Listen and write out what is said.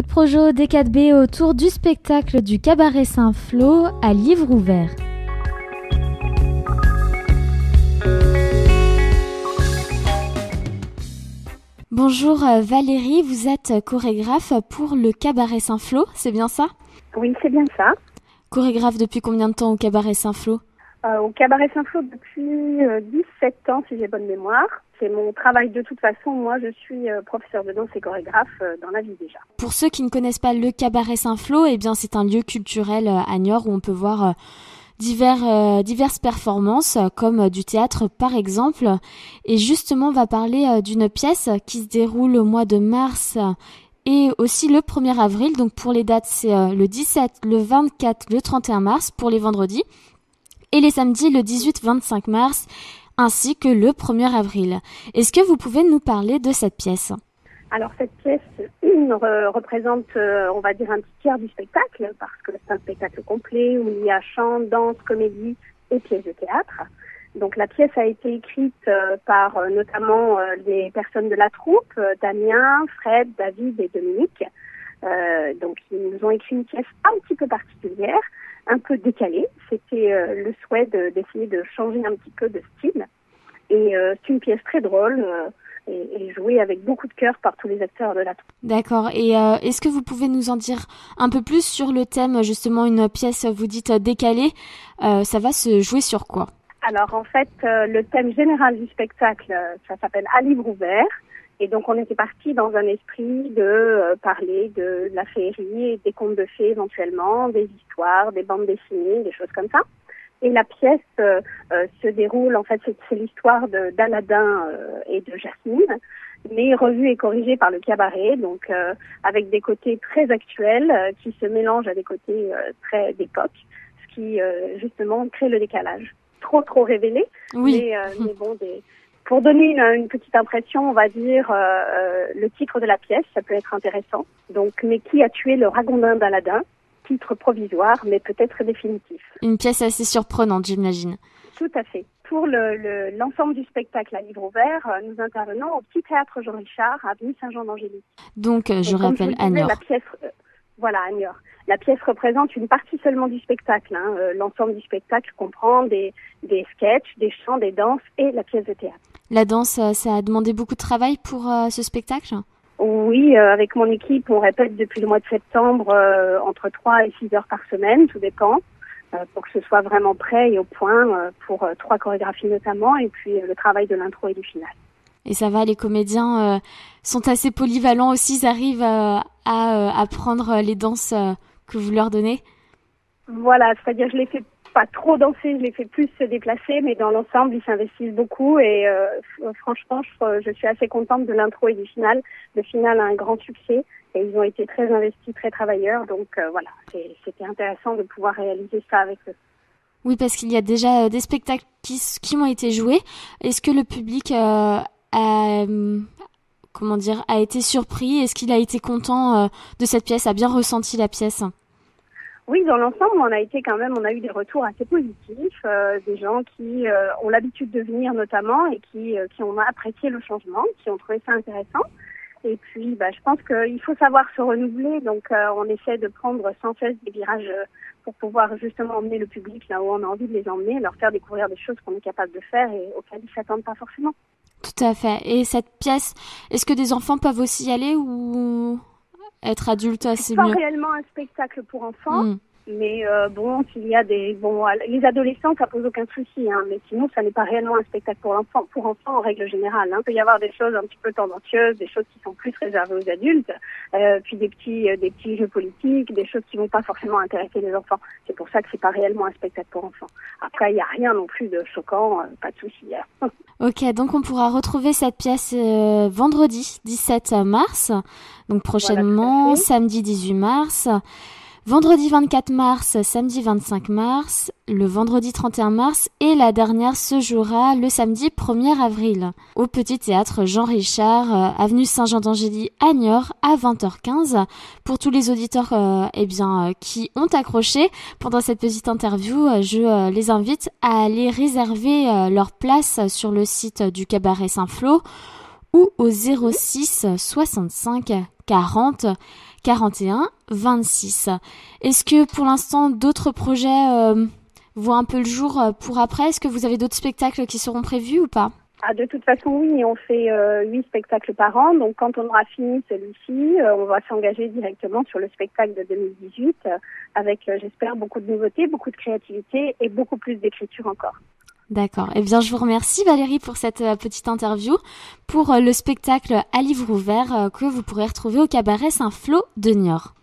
Coup de projo D4B autour du spectacle du Cabaret Saint-Flour à livre ouvert. Bonjour Valérie, vous êtes chorégraphe pour le Cabaret Saint-Flour, c'est bien ça? Oui, c'est bien ça. Chorégraphe depuis combien de temps au Cabaret Saint-Flour? Au Cabaret Saint-Flour depuis 17 ans, si j'ai bonne mémoire. C'est mon travail de toute façon. Moi, je suis professeure de danse et chorégraphe dans la vie déjà. Pour ceux qui ne connaissent pas le Cabaret Saint-Flour, eh bien, c'est un lieu culturel à Niort où on peut voir diverses performances, comme du théâtre par exemple. Et justement, on va parler d'une pièce qui se déroule au mois de mars et aussi le 1er avril. Donc pour les dates, c'est le 17, le 24, le 31 mars pour les vendredis. Et les samedis, le 18-25 mars, ainsi que le 1er avril. Est-ce que vous pouvez nous parler de cette pièce ? Alors cette pièce représente, on va dire, un petit tiers du spectacle, parce que c'est un spectacle complet où il y a chant, danse, comédie et pièce de théâtre. Donc la pièce a été écrite par notamment des personnes de la troupe, Damien, Fred, David et Dominique. Donc ils nous ont écrit une pièce un petit peu particulière, un peu décalée. C'était le souhait d'essayer de changer un petit peu de style. Et c'est une pièce très drôle et jouée avec beaucoup de cœur par tous les acteurs de la troupe. D'accord. Et est-ce que vous pouvez nous en dire un peu plus sur le thème, justement, une pièce, vous dites, décalée, ça va se jouer sur quoi ? Alors en fait, le thème général du spectacle, ça s'appelle « À livre ouvert ». Et donc on était parti dans un esprit de parler de la féerie et des contes de fées éventuellement, des histoires, des bandes dessinées, des choses comme ça. Et la pièce se déroule, en fait, c'est l'histoire d'Aladin et de Jasmine, mais revue et corrigée par le cabaret, donc avec des côtés très actuels qui se mélangent à des côtés très d'époque, ce qui justement crée le décalage. Trop révélé, oui. Mais bon, pour donner une petite impression, on va dire le titre de la pièce, ça peut être intéressant. Donc, mais qui a tué le ragondin d'Aladin? Titre provisoire, mais peut-être définitif. Une pièce assez surprenante, j'imagine. Tout à fait. Pour l'ensemble du spectacle à livre ouvert, nous intervenons au Petit Théâtre Jean Richard, avenue Saint-Jean-d'Angély. Donc, je rappelle, à Niort. La pièce, à Niort. La pièce représente une partie seulement du spectacle. L'ensemble du spectacle comprend des sketchs, des chants, des danses et la pièce de théâtre. La danse, ça a demandé beaucoup de travail pour ce spectacle ? Oui, avec mon équipe, on répète depuis le mois de septembre entre 3 et 6 heures par semaine, tout dépend, pour que ce soit vraiment prêt et au point pour 3 chorégraphies notamment, et puis le travail de l'intro et du final. Et ça va, les comédiens sont assez polyvalents aussi, ils arrivent à apprendre les danses que vous leur donnez? Voilà, c'est-à-dire je les fais pas trop danser, je les fais plus se déplacer, mais dans l'ensemble, ils s'investissent beaucoup et franchement, je suis assez contente de l'intro et du final. Le final a un grand succès et ils ont été très investis, très travailleurs, donc voilà, c'était intéressant de pouvoir réaliser ça avec eux. Oui, parce qu'il y a déjà des spectacles qui ont été joués. Est-ce que le public a été surpris? Est-ce qu'il a été content de cette pièce, a bien ressenti la pièce? Oui, dans l'ensemble, on a eu des retours assez positifs, des gens qui ont l'habitude de venir notamment et qui ont apprécié le changement, qui ont trouvé ça intéressant. Et puis, je pense qu'il faut savoir se renouveler, donc on essaie de prendre sans cesse des virages pour pouvoir justement emmener le public là où on a envie de les emmener, leur faire découvrir des choses qu'on est capable de faire et auxquelles ils ne s'attendent pas forcément. Tout à fait. Et cette pièce, est-ce que des enfants peuvent aussi y aller ou être adultes, c'est mieux? C'est pas réellement un spectacle pour enfants, mais s'il y a les adolescents, ça pose aucun souci, mais sinon, ça n'est pas réellement un spectacle pour enfants en règle générale. Il peut y avoir des choses un petit peu tendancieuses, des choses qui sont plus réservées aux adultes, puis des petits jeux politiques, des choses qui vont pas forcément intéresser les enfants. C'est pour ça que c'est pas réellement un spectacle pour enfants. Après, il y a rien non plus de choquant, pas de souci. Ok, donc on pourra retrouver cette pièce vendredi 17 mars, donc prochainement, voilà, samedi 18 mars, vendredi 24 mars, samedi 25 mars, le vendredi 31 mars et la dernière se jouera le samedi 1er avril au Petit Théâtre Jean Richard, avenue Saint-Jean-d'Angély à Niort à 20h15. Pour tous les auditeurs qui ont accroché pendant cette petite interview, je les invite à aller réserver leur place sur le site du Cabaret Saint-Flour ou au 06 65 40 41 26. Est-ce que pour l'instant d'autres projets voient un peu le jour pour après? Est-ce que vous avez d'autres spectacles qui seront prévus ou pas? De toute façon, oui, on fait 8 spectacles par an. Donc, quand on aura fini celui-ci, on va s'engager directement sur le spectacle de 2018 avec, j'espère, beaucoup de nouveautés, beaucoup de créativité et beaucoup plus d'écriture encore. D'accord. Eh bien, je vous remercie Valérie pour cette petite interview pour le spectacle à livre ouvert que vous pourrez retrouver au cabaret Saint-Flour de Niort.